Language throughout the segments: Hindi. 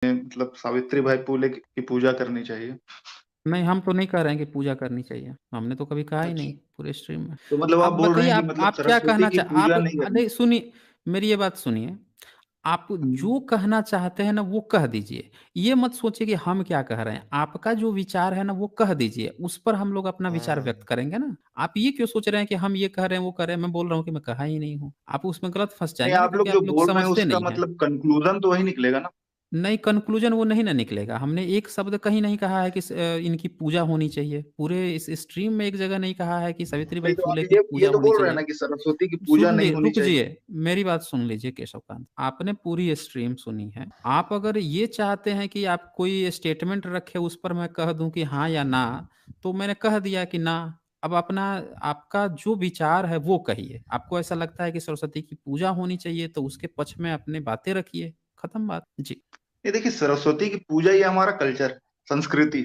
मतलब सावित्री बाई फुले की पूजा करनी चाहिए। नहीं, हम तो नहीं कह रहे हैं कि पूजा करनी चाहिए। हमने तो कभी कहा ही अच्छा, नहीं पूरे स्ट्रीम में। तो मतलब आप आप बोल रहे बताइए, हैं कि आप मतलब आप क्या सरस्वती कहना की चाह आप पूजा नहीं करनी नहीं सुनिए, मेरी ये बात सुनिए। आप चाहिए। जो कहना चाहते हैं ना वो कह दीजिए। ये मत सोचिए कि हम क्या कह रहे हैं। आपका जो विचार है ना वो कह दीजिए, उस पर हम लोग अपना विचार हाँ। व्यक्त करेंगे ना। आप ये क्यों सोच रहे हैं कि हम ये कह रहे हैं वो कह रहे हैं। मैं बोल रहा हूँ कि मैं कहा ही नहीं हूँ। आप उसमें गलत फंस नहीं, जाएंगे ना, आप क्योंकि लोग जो आप लोग बोल रहे हैं समझते उसका नहीं हैं। मतलब कंक्लूजन तो वही निकलेगा ना। नहीं, कंक्लूजन वो नहीं ना निकलेगा। हमने एक शब्द कहीं नहीं कहा है कि इनकी पूजा होनी चाहिए। पूरे इस स्ट्रीम में एक जगह नहीं कहा है कि नहीं, सावित्रीबाई तो आप फुले की ये पूजा तो होनी बोल रहे हैं चाहिए। ना कि सरस्वती की पूजा सुन नहीं ली होनी रुक चाहिए। जाइए, मेरी बात सुन लीजिए केशवकांत। आपने पूरी स्ट्रीम सुनी है। आप अगर ये चाहते हैं कि आप कोई स्टेटमेंट रखे उस पर मैं कह दूं कि हाँ या ना, तो मैंने कह दिया कि ना। अब अपना आपका जो विचार है वो कहिए। आपको ऐसा लगता है कि सरस्वती की पूजा होनी चाहिए तो उसके पक्ष में अपने बातें रखिए। खत्म बात जी। ये देखिए, सरस्वती की पूजा ये हमारा कल्चर, संस्कृति,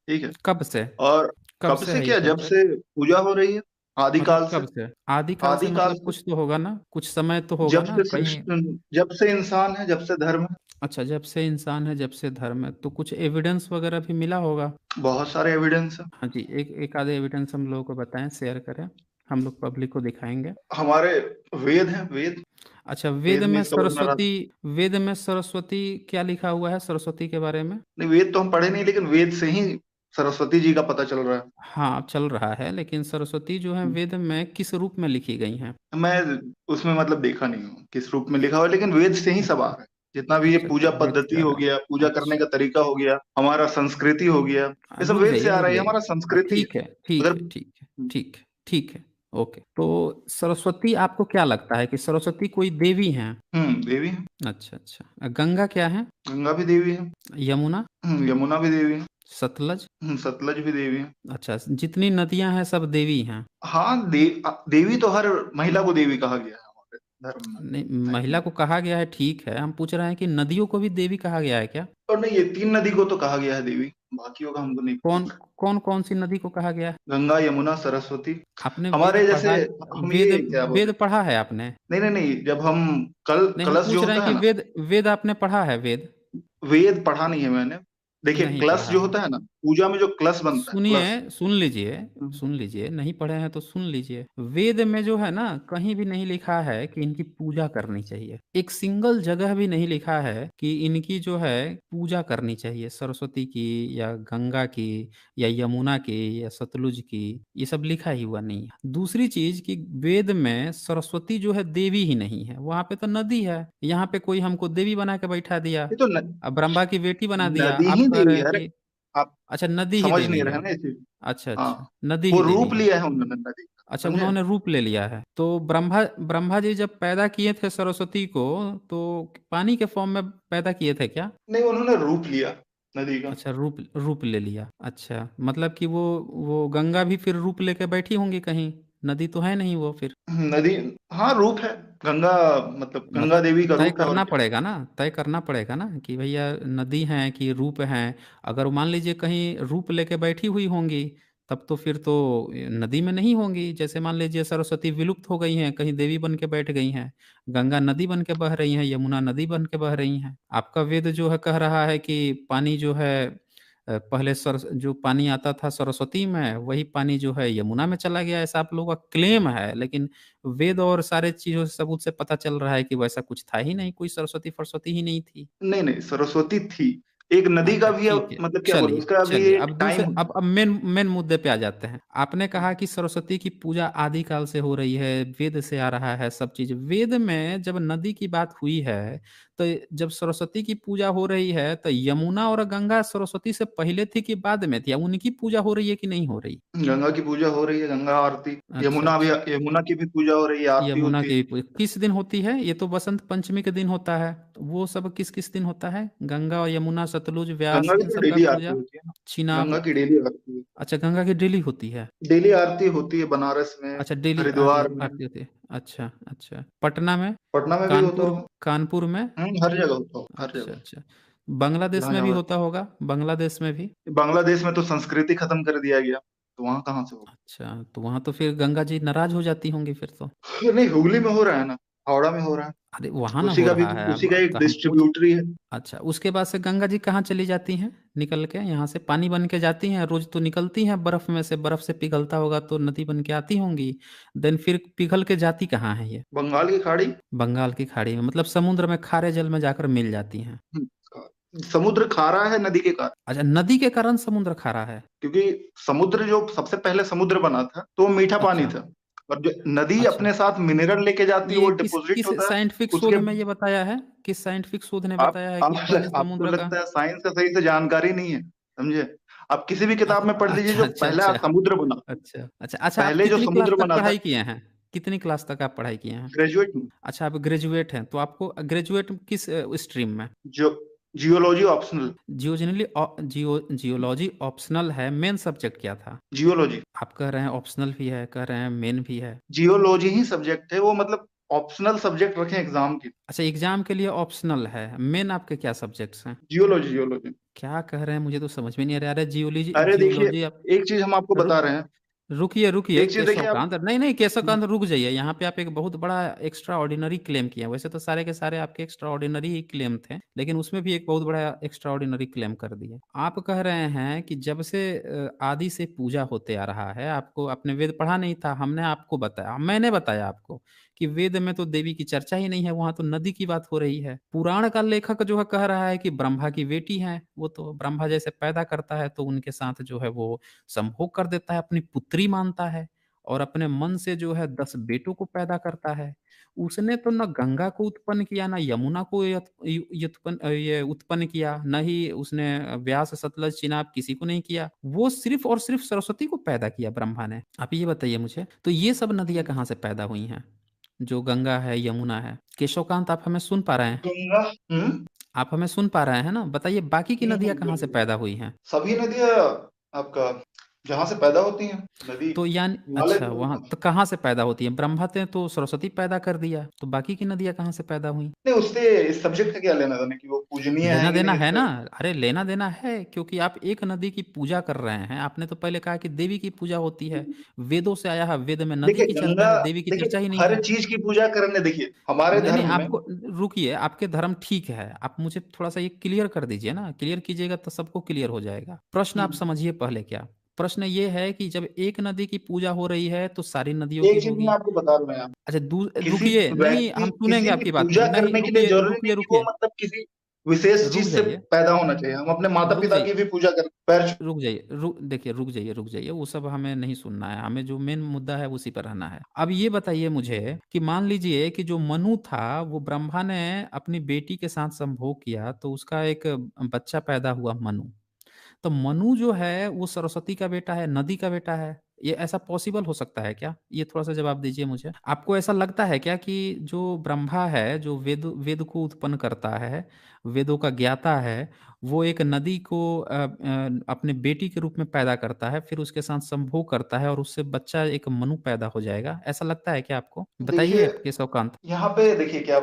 ठीक है। कब से? और कब कब से से है ये क्या, जब कल्चर? से पूजा हो रही है, मतलब आदिकाल से। कब से? आदिकाल से आदिकाल मतलब से, कुछ तो होगा ना, कुछ समय तो होगा जब ना से कहीं। सृष्टि, जब से इंसान है, जब से धर्म है। अच्छा, जब से इंसान है जब से धर्म है, तो कुछ एविडेंस वगैरह भी मिला होगा। बहुत सारे एविडेंस है। हाँ जी, एक एक आधे एविडेंस हम लोगों को बताएं, शेयर करें। हम लोग पब्लिक को दिखाएंगे। हमारे वेद हैं, वेद। अच्छा, वेद में इसका वर्णन आता है। वेद में सरस्वती क्या लिखा हुआ है सरस्वती के बारे में? नहीं, वेद तो हम पढ़े नहीं, लेकिन वेद से ही सरस्वती जी का पता चल रहा हाँ, चल रहा है, लेकिन सरस्वती जो है है। वेद में किस रूप में लिखी गई हैं? मैं उसमें मतलब देखा नहीं हूँ किस रूप में लिखा हुआ है, लेकिन वेद से ही सब आ रहा है। जितना भी ये अच्छा अच्छा, पूजा वेद से पद्धति आ हो रहा गया, पूजा है। करने का अच्छा, तरीका हो गया, हमारा संस्कृति हो गया, ये सब रुक वेद से जाइए आ रुक रहा है, ये जाइए। हमारा संस्कृति है। ठीक है ठीक अगर है ठीक है ठीक है ठीक है। ओके, तो सरस्वती आपको क्या लगता है कि सरस्वती कोई देवी हैं? देवी है। अच्छा अच्छा, गंगा क्या है? गंगा भी देवी है। यमुना? यमुना भी देवी है। सतलज? सतलज भी देवी है। अच्छा, जितनी नदियां हैं सब देवी हैं? हाँ, देवी तो हर महिला को देवी कहा गया है हमारे धर्म में, नहीं, है कि महिला नहीं। को कहा गया है ठीक है। हम पूछ रहे हैं कि नदियों को भी देवी कहा गया है क्या? और नहीं, ये तीन नदी को तो कहा गया है देवी, बाकियों का हमको नहीं कौन पता। कौन कौन सी नदी को कहा गया है? गंगा, यमुना, सरस्वती। आपने वेद हमारे जैसे, पढ़ा? हम वेद ये क्या बोलते वेद हैं, पढ़ा है आपने? नहीं नहीं नहीं, जब हम कल नहीं, हम कलश जो पूछ रहे हैं होता है कि ना, वेद वेद आपने पढ़ा है वेद? वेद पढ़ा नहीं है मैंने। देखिए, नहीं कलश पढ़ा जो है। होता है ना, पूजा में जो कलश बनता है, सुनिए, कलश। सुन लीजिए, सुन लीजिए। नहीं पढ़े हैं तो सुन लीजिए। वेद में जो है ना कहीं भी नहीं लिखा है कि इनकी पूजा करनी चाहिए। एक सिंगल जगह भी नहीं लिखा है कि इनकी जो है पूजा करनी चाहिए, सरस्वती की या गंगा की या यमुना की या सतलुज की। ये सब लिखा ही हुआ नहीं है। दूसरी चीज कि वेद में सरस्वती जो है देवी ही नहीं है। वहां पे तो नदी है। यहाँ पे कोई हमको देवी बना के बैठा दिया। ये तो अब ब्रह्मा की बेटी बना दिया। नदी ही आप कह रहे देवी हैं है। अरे, कि आप अच्छा, नदी ही समझ देवी नहीं रहे है। ना इसे। अच्छा हाँ, अच्छा, नदी वो ही देवी रूप है। लिया है उन्होंने नदी का, अच्छा, समझे। उन्होंने रूप ले लिया है। तो ब्रह्मा ब्रह्मा जी जब पैदा किए थे सरस्वती को, तो पानी के फॉर्म में पैदा किए थे क्या? नहीं, उन्होंने रूप लिया नदी का। अच्छा, रूप रूप ले लिया। अच्छा, मतलब कि वो गंगा भी फिर रूप लेके बैठी होंगी कहीं। नदी तो है नहीं वो फिर। नदी, हाँ रूप है। गंगा, मतलब गंगा मतलब देवी का तय रूप है, और करना क्या। पड़ेगा ना, तय करना पड़ेगा ना कि भैया नदी है कि रूप है। अगर मान लीजिए कहीं रूप लेके बैठी हुई होंगी, तब तो फिर तो नदी में नहीं होंगी। जैसे मान लीजिए सरस्वती विलुप्त हो गई हैं, कहीं देवी बन के बैठ गई हैं। गंगा नदी बन के बह रही हैं, यमुना नदी बन के बह रही हैं। आपका वेद जो है कह रहा है कि पानी जो है पहले जो पानी आता था सरस्वती में, वही पानी जो है यमुना में चला गया, ऐसा आप लोगों का क्लेम है। लेकिन वेद और सारे चीजों से सबूत से पता चल रहा है कि वैसा कुछ था ही नहीं। कोई सरस्वती फरस्वती ही नहीं थी। नहीं नहीं, सरस्वती थी। एक नदी का अच्छा भी ठीक है। मतलब क्या बोलूं, चलिए उसका भी चलिए, एक अब दूसरे, टाइम। अब मेन मेन मुद्दे पे आ जाते हैं। आपने कहा कि सरस्वती की पूजा आदिकाल से हो रही है, वेद से आ रहा है सब चीज। वेद में जब नदी की बात हुई है, तो जब सरस्वती की पूजा हो रही है, तो यमुना और गंगा सरस्वती से पहले थी कि बाद में थी? या उनकी पूजा हो रही है कि नहीं हो रही? गंगा की पूजा हो रही है, गंगा आरती। अच्छा अच्छा। यमुना की भी पूजा हो रही है, आरती यमुना होती है। की पूजा किस दिन होती है? ये तो बसंत पंचमी के दिन होता है। तो वो सब किस किस दिन होता है? गंगा और यमुना, सतलुज, व्यास, गंगा की इन तो सब का डेली आरती पूजा। होती है ना। चिनाब। गंगा की डेली आरती है। अच्छा, गंगा की डेली होती है। डेली आरती होती है बनारस में, अच्छा, डेली आरती हरिद्वार में। आरती होती है। अच्छा अच्छा, पटना में? पटना में भी होता कानपुर? होगा। कानपुर में? हर जगह होता होगा, हर अच्छा जगह। अच्छा। बांग्लादेश जहाँ में भी जहाँ, होता होगा, बांग्लादेश में भी? बांग्लादेश में तो संस्कृति खत्म कर दिया गया, तो वहां कहाँ से होगा। अच्छा, तो वहां तो फिर गंगा जी नाराज हो जाती होंगी फिर तो। नहीं, हुगली में हो रहा है ना, हावड़ा में हो रहा है। अरे वहां ना उसी हो का भी, रहा है उसी अब का एक तो हम पूछ। डिस्ट्रीब्यूटरी है। अच्छा, उसके बाद से गंगा जी कहाँ चली जाती हैं निकल के? यहाँ से पानी बन के जाती हैं, रोज तो निकलती हैं बर्फ में से, बर्फ से पिघलता होगा तो नदी बन के आती होंगी। देन फिर पिघल के जाती कहाँ है ये? बंगाल की खाड़ी। बंगाल की खाड़ी में, मतलब समुद्र में खारे जल में जाकर मिल जाती हैं। समुद्र खारा है नदी के कारण। अच्छा, नदी के कारण समुद्र खारा है। क्योंकि समुद्र, जो सबसे पहले समुद्र बना था तो वो मीठा पानी अच्छा। था, और जो नदी अच्छा, अपने साथ मिनरल लेके जाती है वो ये किस डिपोजिट किस होता है। साइंटिफिक शोध उसके, में ये बताया है? किस साइंटिफिक शोध ने आप बताया है आप कि पहले आपको समुद्र का? लगता है साइंस का सही से जानकारी नहीं है, समझे? आप किसी भी किताब में पढ़ लीजिए अच्छा जो अच्छा पहला अच्छा। समुद्र बना, अच्छा अच्छा अच्छा, आप पहले जो कितनी क्लास समुद्र तक बना था। पढ़ाई किए हैं? कितनी क्लास तक आप पढ़ाई किए हैं? ग्रेजुएट में। अच्छा, आप ग्रेजुएट हैं, तो आपको ग्रेजुएट किस स्ट्रीम में? जो जियोलॉजी ऑप्शनल। जियोलॉजी ऑप्शनल है, मेन सब्जेक्ट क्या था? जियोलॉजी। आप कह रहे हैं ऑप्शनल भी है, कह रहे हैं मेन भी है। जियोलॉजी ही सब्जेक्ट है वो, मतलब ऑप्शनल सब्जेक्ट रखें एग्जाम की। अच्छा, एग्जाम के लिए ऑप्शनल है, मेन आपके क्या सब्जेक्ट्स हैं? Geology, geology. क्या कह रहे हैं, मुझे तो समझ में नहीं आ रहा है। जियोलॉजी अरे देखिए, जियोलॉजी आप। एक चीज हम आपको बता रहे हैं। रुकिए रुकिए एक चीज देखिए आप। केशवकांत, नहीं नहीं केशवकांत, रुक जाइए। यहाँ पे आप एक बहुत बड़ा एक्स्ट्रा ऑर्डिनरी क्लेम किए हैं। वैसे तो सारे के सारे आपके एक्स्ट्रा ऑर्डिनरी ही क्लेम थे, लेकिन उसमें भी एक बहुत बड़ा एक्स्ट्रा ऑर्डिनरी क्लेम कर दिए। आप कह रहे हैं कि जब से आदि से पूजा होते आ रहा है, आपको आपने वेद पढ़ा नहीं था, हमने आपको बताया, मैंने बताया आपको कि वेद में तो देवी की चर्चा ही नहीं है, वहां तो नदी की बात हो रही है। पुराण का लेखक जो है कह रहा है कि ब्रह्मा की बेटी है, वो तो ब्रह्मा जैसे पैदा करता है तो उनके साथ जो है वो संभोग कर देता है, अपनी पुत्री मानता है, और अपने मन से जो है 10 बेटों को पैदा करता है। उसने तो न गंगा को उत्पन्न किया, न यमुना को ये उत्पन्न किया, न ही उसने व्यास, सतलज, चिनाब किसी को नहीं किया। वो सिर्फ और सिर्फ सरस्वती को पैदा किया ब्रह्मा ने। आप ये बताइए मुझे, तो ये सब नदियां कहाँ से पैदा हुई हैं? जो गंगा है, यमुना है। केशवकांत, आप हमें सुन पा रहे हैं? गंगा। आप हमें सुन पा रहे हैं ना? बताइए, बाकी की नदियां कहाँ से बिल्कुल। पैदा हुई हैं? सभी नदियां आपका जहां से पैदा होती हैं, नदी तो यानी हिमालय अच्छा, वहां पर्वत। तो कहाँ से पैदा होती है? ब्रह्मा ने तो सरस्वती पैदा कर दिया, तो बाकी की नदियां कहाँ से पैदा हुई? नहीं, उससे इस सब्जेक्ट का क्या लेना देना कि वो पूजनीय लेना है कि देना नहीं है ना। इससे। अरे लेना देना है, क्योंकि आप एक नदी की पूजा कर रहे हैं। आपने तो पहले कहा कि देवी की पूजा होती है, वेदों से आया है, वेद में नदी देखिए की चर्चा गंगा, है, देवी की चर्चा देखिए ही नहीं हर है। चीज की पूजा करने, देखिए हमारे नहीं नहीं, धर्म में। आपको, रुकिए, आपके धर्म ठीक है, आप मुझे थोड़ा सा ये क्लियर कर दीजिए ना। क्लियर कीजिएगा तो सबको क्लियर हो जाएगा। प्रश्न आप हम्म, समझिए पहले क्या। प्रश्न ये है कि जब एक नदी की पूजा हो रही है तो सारी नदियों की एक चीज मैं होगी। आपको बता रहा हूँ यहाँ। अच्छा, किसी रुकिए, नहीं व्यक्ति, हम सुनेंगे किसी की आपकी बात को। पूजा नहीं, करने के लिए रुकिए जरूरी नहीं रुकिए कि वो रुकिए, मतलब किसी विशेष रुक चीज से जाइए, पैदा होना चाहिए। हम अपने माता रुक पिता की जाइए, भी पूजा कर पैर रुक जाइए, देखिए, रुक जाइए, वो सब हमें नहीं सुनना है। हमें जो मेन मुद्दा है उसी पर रहना है। अब ये बताइए मुझे कि मान लीजिए कि जो मनु था, वो ब्रह्मा ने अपनी बेटी के साथ संभोग किया तो उसका एक बच्चा पैदा हुआ, मनु। तो मनु जो है वो सरस्वती का बेटा है, नदी का बेटा है। ये ऐसा पॉसिबल हो सकता है क्या? ये थोड़ा सा जवाब दीजिए मुझे। आपको ऐसा लगता है क्या कि जो ब्रह्मा है, जो वेद वेद को उत्पन्न करता है, वेदों का ज्ञाता है, वो एक नदी को अपने बेटी के रूप में पैदा करता है, फिर उसके साथ संभोग करता है और उससे बच्चा एक मनु पैदा हो जाएगा? ऐसा लगता है क्या आपको? बताइए देखिए केशवकांत। यहाँ पे देखिए क्या,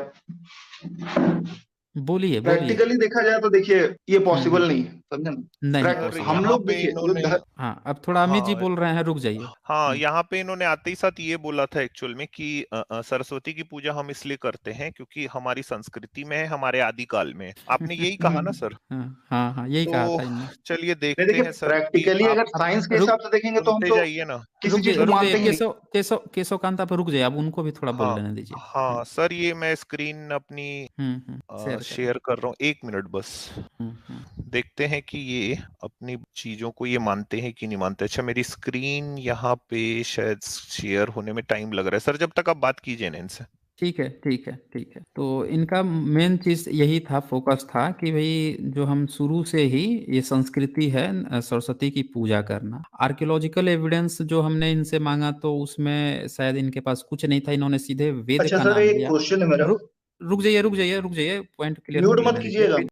बोलिए बोलिए। प्रैक्टिकली देखा जाए तो देखिए ये हम्म। पॉसिबल नहीं है, समझे ना। नहीं सर हम पॉसिबल। यहाँ लोग पे देखिए जो इन्होंने, हाँ, अब थोड़ा अमित जी हाँ बोल रहे हैं, रुक जाइए। हाँ, यहाँ पे इन्होंने आते ही साथ ये बोला था एक्चुअल में कि सरस्वती की पूजा हम इसलिए करते हैं क्योंकि हमारी संस्कृति में है, हमारे आदिकाल में है। आपने यही कहा ना सर? हाँ हाँ हाँ, यही कहा तो था इनने। चलिए नहीं, देखते देखिए हैं सर कि प्रैक्टिकली आप अगर अब साइंस के रुक हिसाब से देखेंगे तो हम सुनते तो जाइए ना किसी चीज को रुक जाइए, मानते ही नहीं। केशवकांत, आप रुक जाइए, अब उनको भी थोड़ा बोल हाँ लेने दीजिए। हाँ सर, ये मैं स्क्रीन अपनी शेयर करें। शेयर कर रहा हूँ, 1 मिनट बस। हम्म। देखते हैं कि ये अपनी चीजों को ये मानते हैं कि नहीं मानते। अच्छा, मेरी स्क्रीन यहाँ पे शायद शेयर होने में टाइम लग रहा है सर, जब तक आप बात कीजिए ना इनसे। ठीक है ठीक है ठीक है, तो इनका मेन चीज यही था, फोकस था कि भाई जो हम शुरू से ही ये संस्कृति है सरस्वती की पूजा करना। आर्कियोलॉजिकल एविडेंस जो हमने इनसे मांगा तो उसमें शायद इनके पास कुछ नहीं था, इन्होंने सीधे वेद अच्छा का सर, नाम एक लिया। क्वेश्चन है मेरा। रुक रुक जाइए रुक जाइए रुक जाइए, पॉइंट क्लियर कर म्यूट मत लेने दीजिए। कीजिएगा।